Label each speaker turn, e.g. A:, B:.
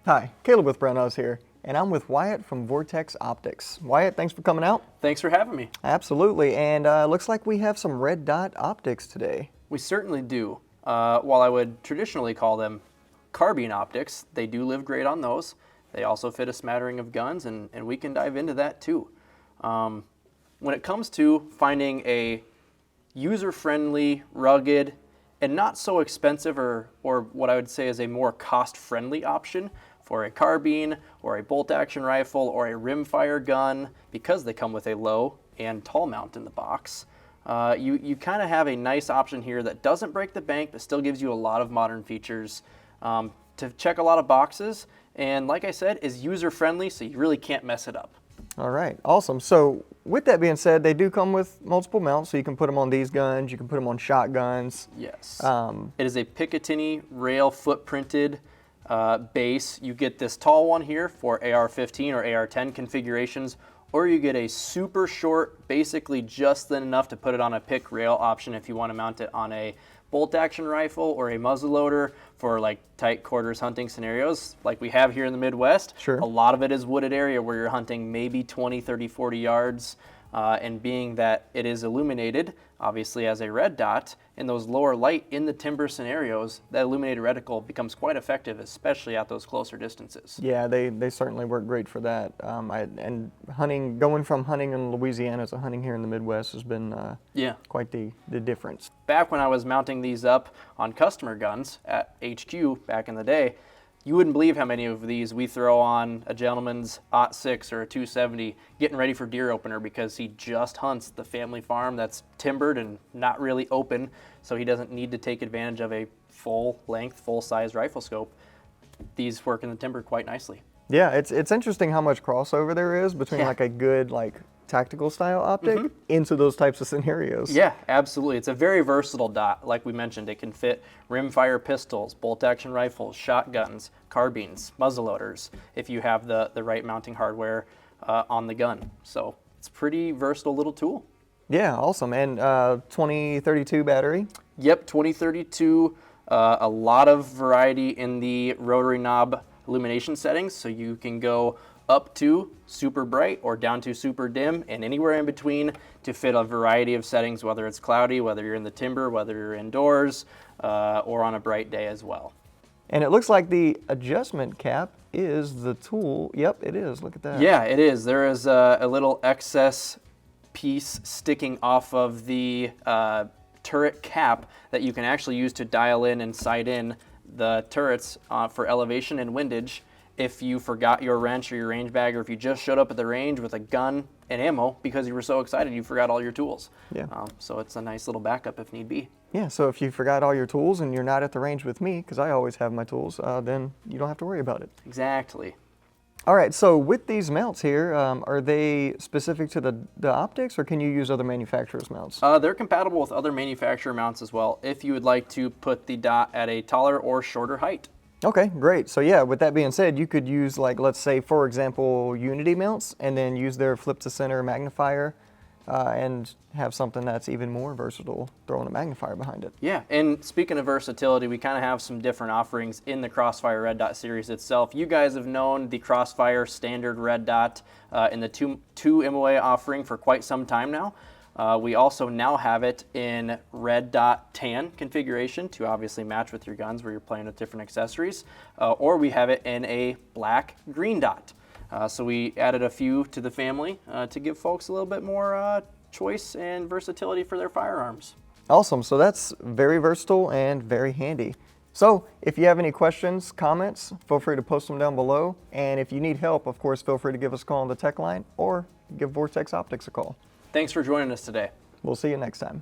A: Hi, Caleb with Brownells here, and I'm with Wyatt from Vortex Optics. Wyatt, thanks for coming out.
B: Thanks for having me.
A: Absolutely, and looks like we have some red dot optics today.
B: We certainly do. While I would traditionally call them carbine optics, they do live great on those. They also fit a smattering of guns, and we can dive into that too. When it comes to finding a user-friendly, rugged, and not so expensive or what I would say is a more cost-friendly option for a carbine or a bolt-action rifle or a rimfire gun, because they come with a low and tall mount in the box, you kind of have a nice option here that doesn't break the bank but still gives you a lot of modern features to check a lot of boxes, and like I said, is user-friendly, so you really can't mess it up.
A: All right, awesome. So with that being said, they do come with multiple mounts, so you can put them on these guns, you can put them on shotguns.
B: Yes. It is a Picatinny rail footprinted base. You get this tall one here for AR-15 or AR-10 configurations, or you get a super short, basically just thin enough to put it on a pick rail option if you want to mount it on a bolt-action rifle or a muzzleloader for like tight quarters hunting scenarios like we have here in the Midwest.
A: Sure. A
B: lot of it is wooded area where you're hunting maybe 20, 30, 40 yards. And being that it is illuminated, obviously as a red dot, in those lower light in the timber scenarios, that illuminated reticle becomes quite effective, especially at those closer distances.
A: Yeah, they certainly work great for that. And hunting, going from hunting in Louisiana to hunting here in the Midwest has been quite the difference.
B: Back when I was mounting these up on customer guns at HQ back in the day, you wouldn't believe how many of these we throw on a gentleman's .6 or a 270 getting ready for deer opener because he just hunts the family farm that's timbered and not really open, so he doesn't need to take advantage of a full-length, full-size rifle scope. These work in the timber quite nicely.
A: Yeah, it's interesting how much crossover there is between like a good tactical style optic into those types of scenarios.
B: Yeah, absolutely. It's a very versatile dot. Like we mentioned, it can fit rimfire pistols, bolt-action rifles, shotguns, carbines, muzzleloaders, if you have the right mounting hardware on the gun. So it's a pretty versatile little tool.
A: Yeah, awesome. And 2032 battery?
B: Yep, 2032. A lot of variety in the rotary knob illumination settings, so you can go up to super bright or down to super dim and anywhere in between to fit a variety of settings, whether it's cloudy, whether you're in the timber, whether you're indoors, or on a bright day as well.
A: And it looks like the adjustment cap is the tool. Yep, it is. Look at that.
B: Yeah, it is. There is a little excess piece sticking off of the turret cap that you can actually use to dial in and sight in the turrets for elevation and windage. If you forgot your wrench or your range bag, or if you just showed up at the range with a gun and ammo because you were so excited you forgot all your tools.
A: Yeah.
B: So it's a nice little backup if need be.
A: Yeah, so if you forgot all your tools and you're not at the range with me, because I always have my tools, then you don't have to worry about it.
B: Exactly.
A: All right, so with these mounts here, are they specific to the optics, or can you use other manufacturers' mounts?
B: They're compatible with other manufacturer mounts as well, if you would like to put the dot at a taller or shorter height.
A: Okay, great. So yeah, with that being said, you could use, like, let's say, for example, Unity mounts, and then use their flip to center magnifier and have something that's even more versatile, throwing a magnifier behind it.
B: Yeah, and speaking of versatility, we kind of have some different offerings in the Crossfire Red Dot series itself. You guys have known the Crossfire standard Red Dot in the two MOA offering for quite some time now. We also now have it in red dot tan configuration to obviously match with your guns where you're playing with different accessories, or we have it in a black green dot. So we added a few to the family to give folks a little bit more choice and versatility for their firearms.
A: Awesome, so that's very versatile and very handy. So if you have any questions, comments, feel free to post them down below. And if you need help, of course, feel free to give us a call on the tech line or give Vortex Optics a call.
B: Thanks for joining us today.
A: We'll see you next time.